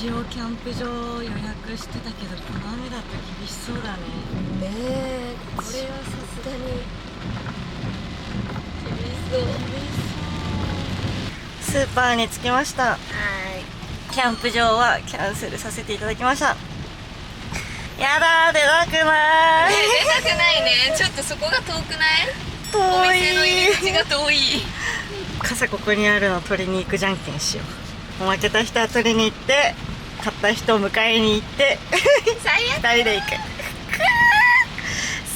一応キャンプ場予約してたけど、この雨だと厳しそうだね。ねえ、これはさすがに厳しそう。スーパーに着きました。キャンプ場はキャンセルさせていただきました。やだー、出たくない。出たくないね。ちょっとそこが遠くない？遠い。お店の入り口が遠い。傘ここにあるの取りに行くじゃんけんしよう。負けた人は取りに行って、勝った人を迎えに行って最悪。2人で行く。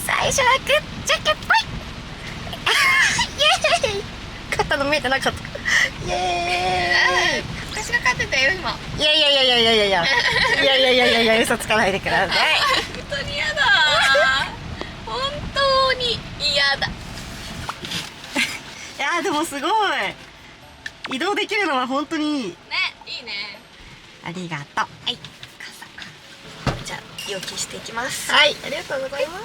最初はグッジャケっぽい。イエーイ。勝ったの見えてなかった。イエーイ。私が勝ってたよ今。いやいやいやいやいやいやいやいやいやいやいやいや、嘘つかないでください。本当に嫌だ。本当に嫌だ。いやでもすごい移動できるのは本当にいい。ね、いいね。ありがとう。はい、傘。じゃあ予期していきます。はい、ありがとうございます。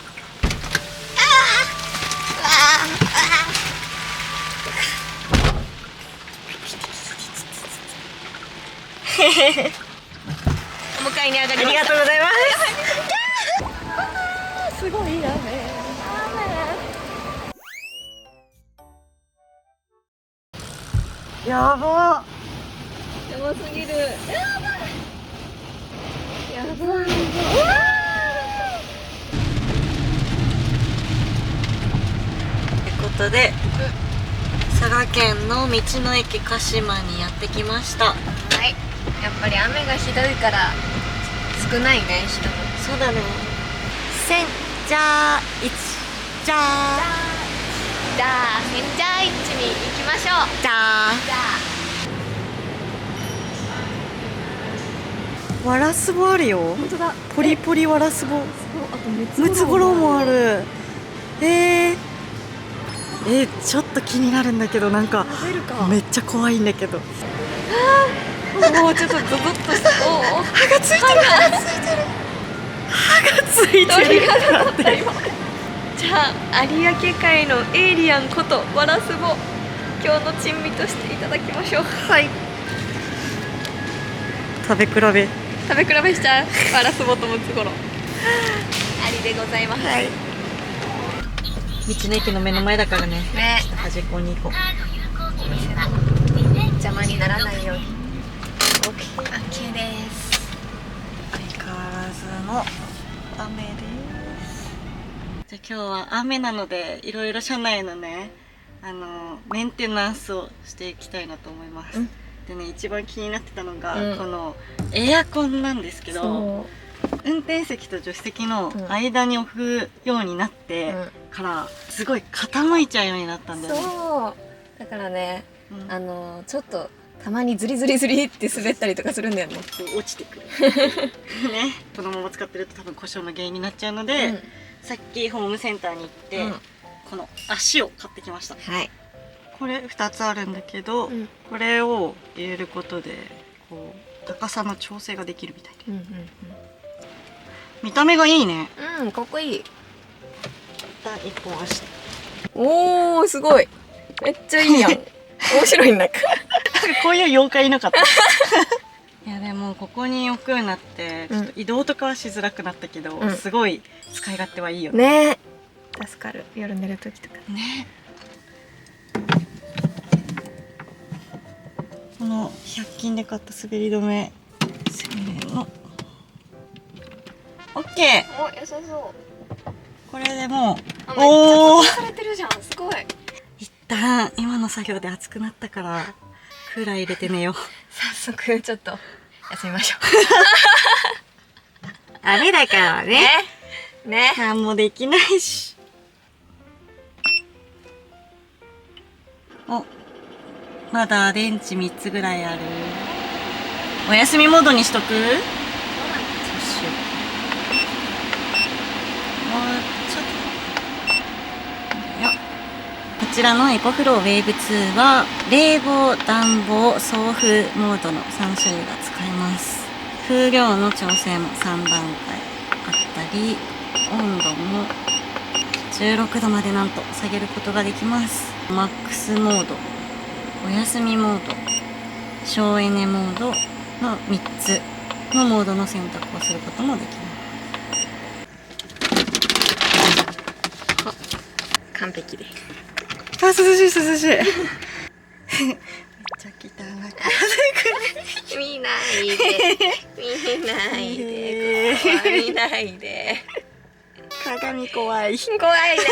お迎えに上がりました。ありがとうございます。すごい雨。やば。やばすぎる。やばい。ということで、佐賀県の道の駅鹿島にやってきました。はい。やっぱり雨がひどいから少ないね、人も。そうだね。せんじゃーいちじゃーじゃあ千社市に行きましょう。じゃじゃあー。わらすぼあるよ。本当だ。ポリポリわらすぼ。あとムツゴロウもある。ちょっと気になるんだけど、なんか食べるか。めっちゃ怖いんだけど。もうちょっとゾゾッとした。歯がついてる。歯がついてる。鳥が鳴った今。じゃあ有明海のエイリアンことワラスボ、今日の珍味としていただきましょう。はい。食べ比べしちゃう。ワラスボとムツゴロウ。ありでございます。はい。道の駅の目の前だからね。ね。端っこに行こう。お店だ。邪魔にならないように。オッケーです。相変わらずの雨です。じゃあ今日は雨なので、いろいろ車内のね、メンテナンスをしていきたいなと思います。でね、一番気になってたのが、このエアコンなんですけど、運転席と助手席の間に置くようになってからすごい傾いちゃうようになったんだよね。そうだからね、ちょっとたまにズリズリって滑ったりとかするんだよね。落ちてくるね。このまま使ってると多分故障の原因になっちゃうので、さっきホームセンターに行って、この足を買ってきました。はい。これ2つあるんだけど、これを入れることでこう高さの調整ができるみたいで、見た目がいいね。かっこいい。一旦1本足。おー、すごい。めっちゃいいやん。面白いんだから。こういう妖怪いなかった。いやでもここに置くようになってちょっと移動とかはしづらくなったけど、すごい使い勝手はいいよね。ね。助かる。夜寝る時とかね。この100均で買った滑り止め、せーの。オッケー。お、良さそう。これでもう、おお。されてるじゃん。すごい。一旦今の作業で暑くなったからクーラー入れて寝よう。早速ちょっと休みましょう。雨だからね。ね。何もできないし。お、まだ電池3つぐらいある。お休みモードにしとく？そうしよう。もうちょっと。よっ。こちらのエコフローウェーブ2は冷房、暖房、送風モードの3種類が使えます。風量の調整も3段階あったり、温度も16度までなんと下げることができます。マックスモード、お休みモード、省エネモードの3つのモードの選択をすることもできます。完璧です。あ、涼しい涼しい。めっちゃ汚い。見ないで見ないで見ないで。鏡怖い。怖いね。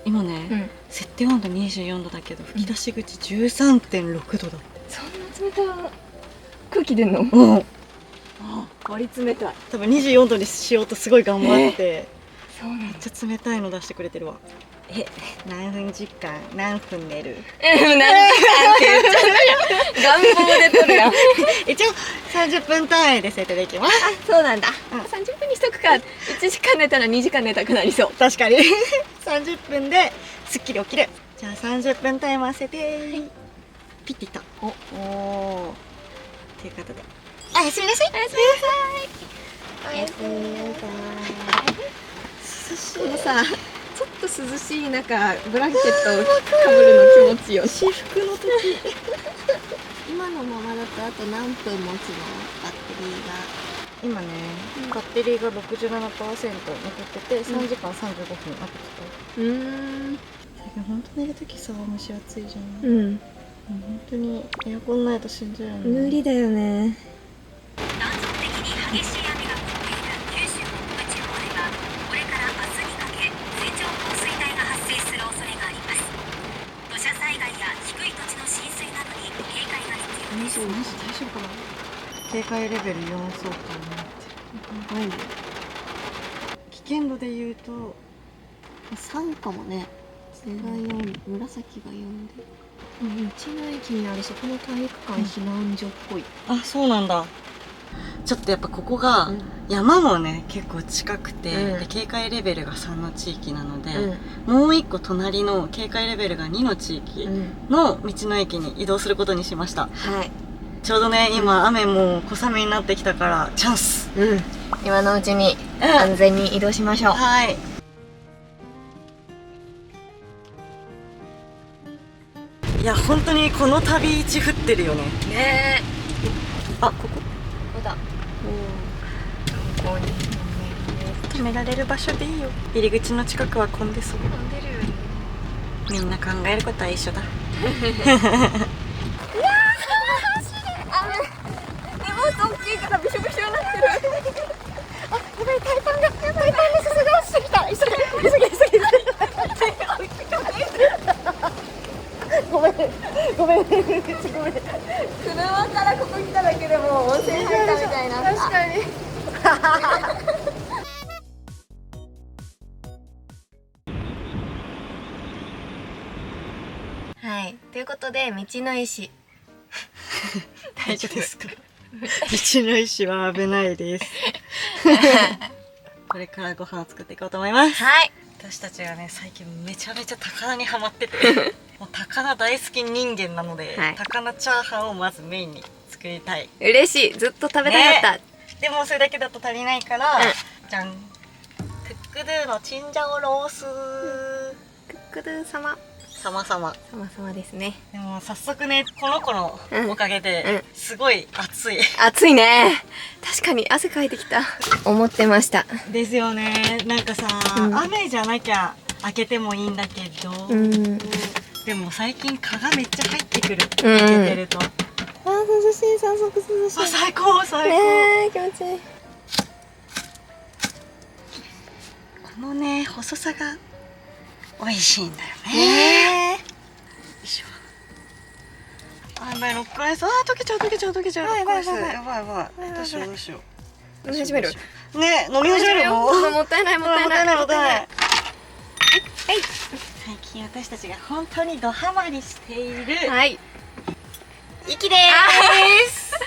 今ね、設定温度24度だけど吹き出し口 13.6 度だって。そんな冷たい空気出んの？うん。割り冷たい。多分24度にしようとすごい頑張って、そうなんめっちゃ冷たいの出してくれてるわ。何分時間何分寝る？何時間って言っちゃったよ。願望で撮るやん。一応30分単位で設定できます。あ、そうなんだ。30分にしとくか。1時間寝たら2時間寝たくなりそう。確かに。30分ですっきり起きる。じゃあ30分タイマー設定。ピッていった。おお。ということで。おやすみなさい。おやすみなさい。おやすみなさい。涼しい。このさ、ちょっと涼しい中ブランケットをかぶるの気持ちよ。至福の時。今のままだとあと何分持つの？バッテリーが。今ね、バッテリーが 67% 残ってて3時間35分あと使う。最近本当寝る時さ、蒸し暑いじゃん。もう本当にエアコンないと死んじゃうよね。無理だよね。断続的に激しい雨が降っている九州北部地方ではこれから明日にかけ線状降水帯が発生する恐れがあります。土砂災害や低い土地の浸水などに警戒が必要です。マジ大丈夫かな。警戒レベル4相当になってる。危険度で言うと3かもね。それが4、紫が4で。道の駅にあるそこの体育館避難所っぽい。あ、そうなんだ。ちょっとやっぱここが山もね結構近くて、で警戒レベルが3の地域なので、もう一個隣の警戒レベルが2の地域の道の駅に移動することにしました。はい。ちょうどね今雨も小雨になってきたからチャンス。今のうちに安全に移動しましょう。はい。いや本当にこの旅一降ってるよね。ねえ。あ、ここ。ここだ。ここに止められる場所でいいよ。入り口の近くは混んでそう。飛んでるよね。みんな考えることは一緒だ。荷物大きいからびしょびしょになってる。あ、やばい、タイパンがすぐ落ちてきた。急げ。ごめん。車からここ来ただけでもう温泉入ったみたいな。確かに。はい、ということで道の石。大丈夫ですか？道の石は危ないです。これからご飯を作っていこうと思います。はい。私たちがね最近めちゃめちゃ高菜にハマってて、もう高菜大好き人間なので、高菜チャーハンをまずメインに作りたい。嬉しい。ずっと食べたかった。でもそれだけだと足りないから、じゃん。クックドゥのチンジャオロース。クックドゥ様。様ですね。でも早速ねこの子のおかげですごい暑い。暑いね。確かに汗かいてきた。思ってました。ですよね。なんかさ、雨じゃなきゃ開けてもいいんだけど、でも最近蚊がめっちゃ入ってくる。開けてると。あ、涼しい。早速涼しい。あ、最高。ねえ、気持ちいい。このね細さが美味しいんだよね。よいしょ。あ、やばい、6回さ、溶けちゃう。やばい。どうしよう。飲み始める。ね、飲み始めるもう。もったいない。最近私たちが本当にドハマりしている。はい。息でーす。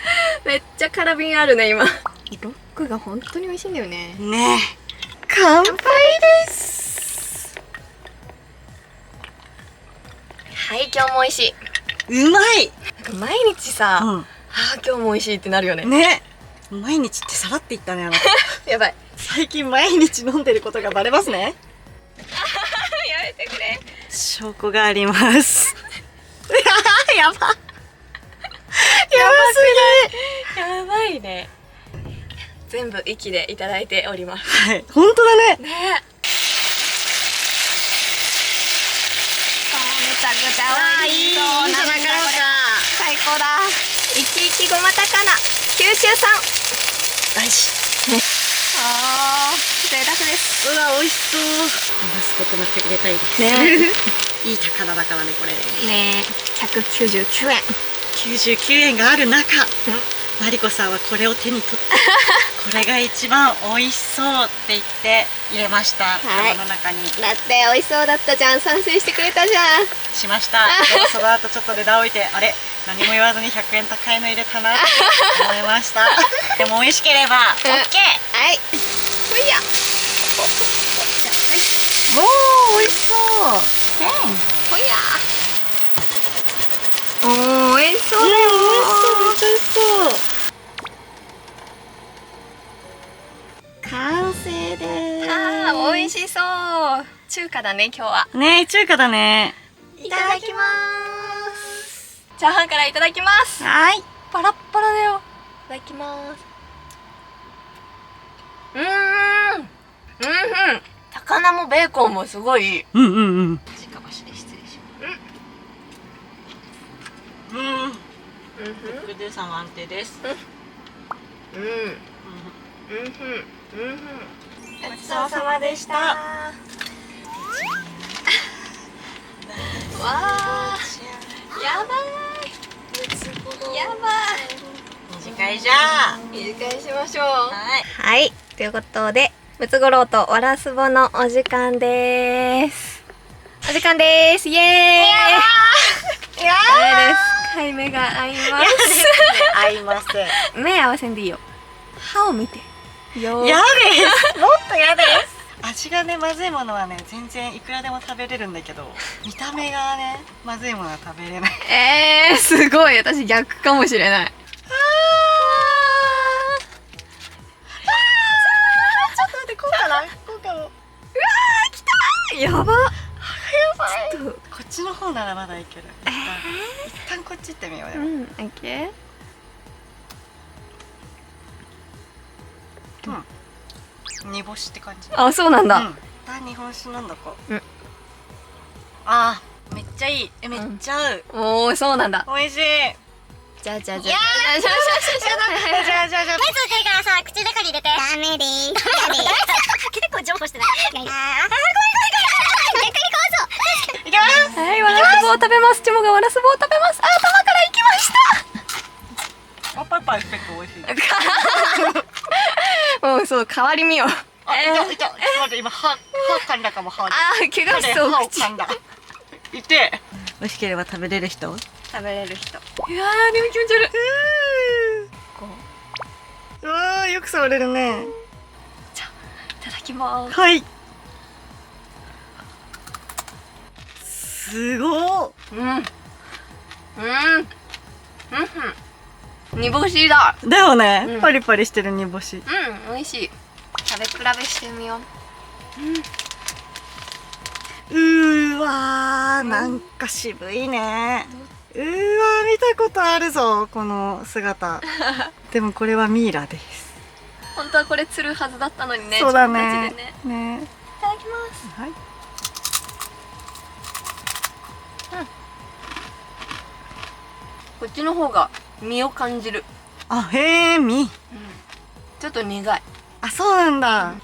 めっちゃカラビンあるね今。ロックが本当に美味しいんだよね。ね。乾杯です。はい、今日も美味しい。うまい。なんか毎日さ、ああ今日も美味しいってなるよね。ね。毎日ってさらっていったねあなた。やばい。最近毎日飲んでることがバレますね。やめてくれ。証拠があります。やばすぎ。やばいね。全部息でいただいております。はい本当だね。ね。めちゃくちゃ美味しそうなんだこれ。最高だ。いちいちごま高菜九州産。大事。あー贅沢です。うわ美味しそう。余すことなく入れたいですねいい宝だからねこれ。ねえ、199円。99円がある中、マリコさんはこれを手に取ってこれが一番美味しそうって言って入れました、はい釜の中にだって美味しそうだったじゃん。賛成してくれたじゃん。しましたでもその後ちょっと値段置いてあれ何も言わずに100円高いの入れたなって思いましたでも美味しければ OK。 はい。ほいや。もう美味しそうほいや。おー、美味しそうだよ。めっちゃ美味しそう完成です。あー、美味しそう。中華だね、今日は。ねえ中華だね。いただきます。チャーハンからいただきます。はいパラッパラだよ。いただきます。高菜もベーコンもすごいいい。うんうんうん直箸で失礼しうんます。クドゥさん安定です。ごちそうさまでした。わあ、やばい。やばい。短いじゃん。短いしましょう。はい。はい、ということで、ムツゴロウとわらすぼのお時間です。お時間です。イエーイ。いやダメです。はい、目が合いま合いません。す。目合わせんでいいよ。歯を見て。よー。やです。もっとやです。味がねまずいものはね全然いくらでも食べれるんだけど、見た目がねまずいものは食べれない。すごい。私逆かもしれない。ちょっと待ってこうかな。こうかも。やば。やばい。ちょっと。こっちの方ならまだいける。一旦こっち行ってみようよ。うん、オッケ煮干しって感じ。ー。あ、そうなんだ。うん。日本酒なんだか。うん。あー、めっちゃいい。めっちゃ合う。おー、そうなんだ。美味しい。じゃあ。じゃあじゃあ。目ついてるからさ、口の中に入れて。ダメでーす。結構譲歩してない。ごめん。逆にいきます。はい、わらすぼを食べます。チモがわらすぼを食べます。あ、頭から行きました。あ、パイパイ結構美味しい。もうそう、代わり見よう。あ、いた。ちょっと待って、今歯噛んだかも。歯怪我しそう。歯を口噛んだ。いて。美味しければ食べれる人。食べれる人。いやー、でも気持ち悪い。こう。うわー、よく触れるね。じゃあ、いただきます。はい。すごー。煮干しだ。だよね、うんパリパリしてる煮干し。美味しい。食べ比べしてみよう。わー、なんか渋いね。見たことあるぞこの姿。でもこれはミイラです。本当はこれ釣るはずだったのにね。そうだ自分たねちでね。ね。いただきます。はい。こっちの方が身を感じる。あ、へえ、身。ちょっと苦い。あ、そうなんだ。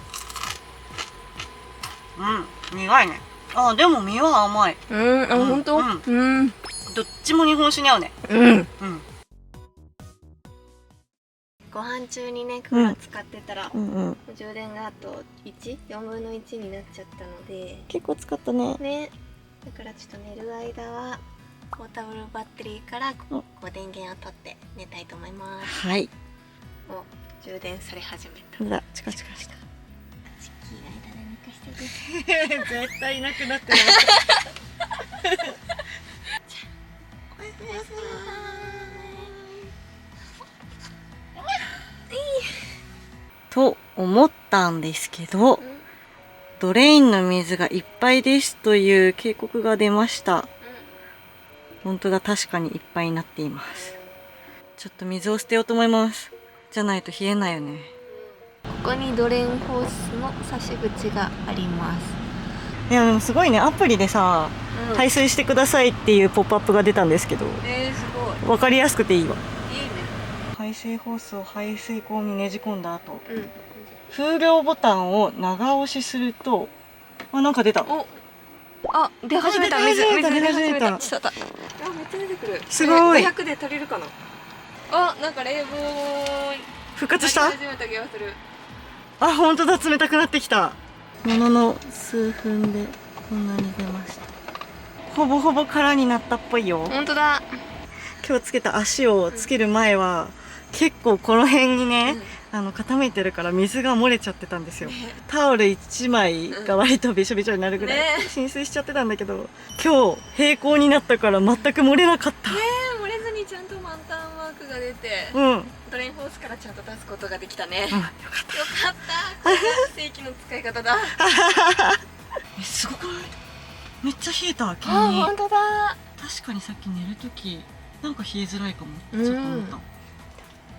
苦いね。あ、でも身は甘い。あ、本当。どっちも日本酒に合うね。ご飯中にね、クーラー使ってたら、うん。充電があと4分の1になっちゃったので結構使ったね。ね、だからちょっと寝る間はポータブルバッテリーからこう電源を取って寝たいと思います。はい。もう充電され始めた。ほら、チカチカした。チキがいたら抜かしてて。絶対いなくなってる。と思ったんですけど、ドレインの水がいっぱいですという警告が出ました。本当だ、確かにいっぱいになっています。ちょっと水を捨てようと思います。じゃないと冷えないよね。こにドレーンホースの差し口があります。いやでもすごいね、アプリでさ、排水してくださいっていうポップアップが出たんですけど、すごい分かりやすくていいわ。いいね。排水ホースを排水口にねじ込んだ後、うん風量ボタンを長押しすると、あ、なんか出た。おあ、出始めた。水出出始めた始めた。ちょっとあ、めっちゃ出てくる。すごい500で足りるかな。あ、なんか冷房復活した。始めた気がする。あ、本当だ、冷たくなってきた。ものの数分でこんなに出ました。ほぼほぼ空になったっぽいよ。本当だ。今日つけた足をつける前は、結構この辺にね、傾いてるから水が漏れちゃってたんですよ。タオル1枚が割とびしょびしょになるぐらい浸水しちゃってたんだけど、今日平行になったから全く漏れなかった。漏れずにちゃんと満タンマークが出て、うん、ドレインホースからちゃんと出すことができたね。よかった。よかったこれが正規の使い方だ。すごくない？めっちゃ冷えた、急あ、に。本当だ。確かにさっき寝るときなんか冷えづらいかもってちょっと思った。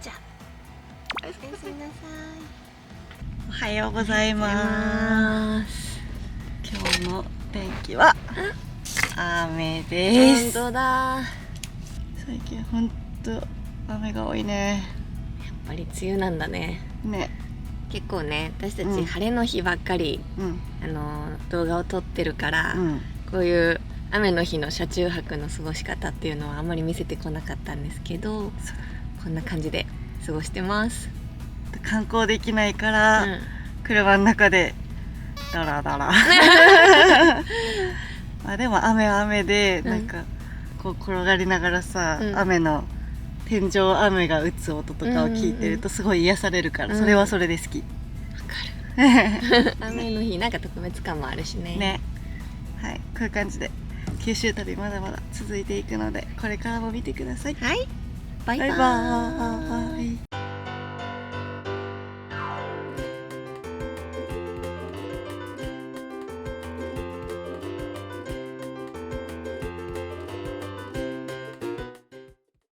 じゃあおやすみなさい。おはようございます。今日の天気は雨です。本当だ。最近ほんと雨が多いね。やっぱり梅雨なんだね。ね。結構ね、私たうんち晴れの日ばっかり、うん動画を撮ってるから、うんこういう雨の日の車中泊の過ごし方っていうのはあんまり見せてこなかったんですけど、こんな感じで過ごしてます。観光できないから、車の中でダラダラまあでも雨は雨で、なんかこう転がりながらさ、雨の天井雨が打つ音とかを聞いてるとすごい癒されるから、それはそれで好き。雨の日なんか特別感もあるしね。ね、はい、こういう感じで九州旅まだまだ続いていくので、これからも見てください。はい、バイババイバーイ。ーイ。